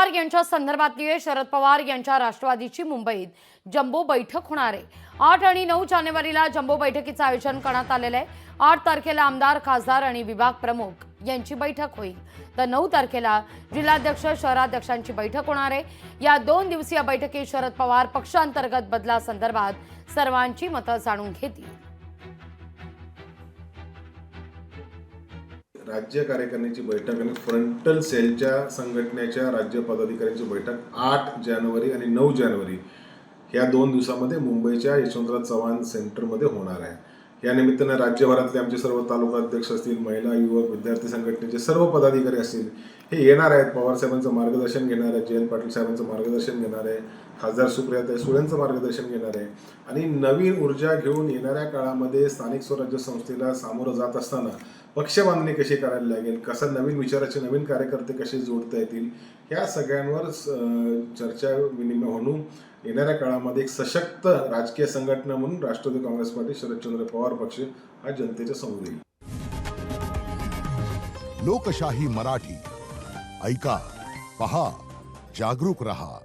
पवार यांच्या संदर्भातली शरद पवार यांच्या राष्ट्रवादीची मुंबईत जम्बो बैठक होणार आहे। 8 आणि 9 जानेवारीला जम्बो बैठकीचं आयोजन करण्यात आलेलं आहे। 8 तारखेला आमदार, खासदार आणि विभाग प्रमुख यांची बैठक होईल, तर 9 तारखेला जिल्हाध्यक्ष, शहराध्यक्षांची बैठक होणार आहे। या 2 दिवसीय बैठकीत शरद पवार पक्षांतर्गत बदलासंदर्भात सर्वांची मतं जाणून घेतील। राज्य कार्यकारिणीची बैठक आणि फ्रंटल सेलच्या संघटनेच्या राज्य पदाधिकाऱ्यांची बैठक 8 जानेवारी आणि 9 जानेवारी या 2 दिवसांमध्ये मुंबईच्या यशवंतराव चव्हाण सेंटरमध्ये होणार आहे। या निमित्ताने राज्यभरातले आमचे सर्व तालुका अध्यक्ष असतील, महिला, युवक, विद्यार्थी संघटनेचे सर्व पदाधिकारी असतील, हे येणार आहेत। पवार साहेबांचं मार्गदर्शन घेणार आहे, जयंत पाटील साहेबांचं मार्गदर्शन घेणार आहे, खासदार सुप्रियाताई सुळेंचं मार्गदर्शन घेणार आहे आणि नवीन ऊर्जा घेऊन येणाऱ्या काळामध्ये स्थानिक स्वराज्य संस्थेला सामोरं जात असताना पक्ष बांधणी कशी करायला लागेल, कसं नवीन विचाराचे नवीन कार्यकर्ते कसे जोडता येतील, या सगळ्यांवर चर्चा विनिमय होऊन येणाऱ्या काळामध्ये एक सशक्त राजकीय संघटना म्हणून राष्ट्रवादी काँग्रेस पार्टी शरदचंद्र पवार पक्ष हा जनतेच्या समोर येईल। लोकशाही मराठी ऐका, पहा, जागरूक रहा।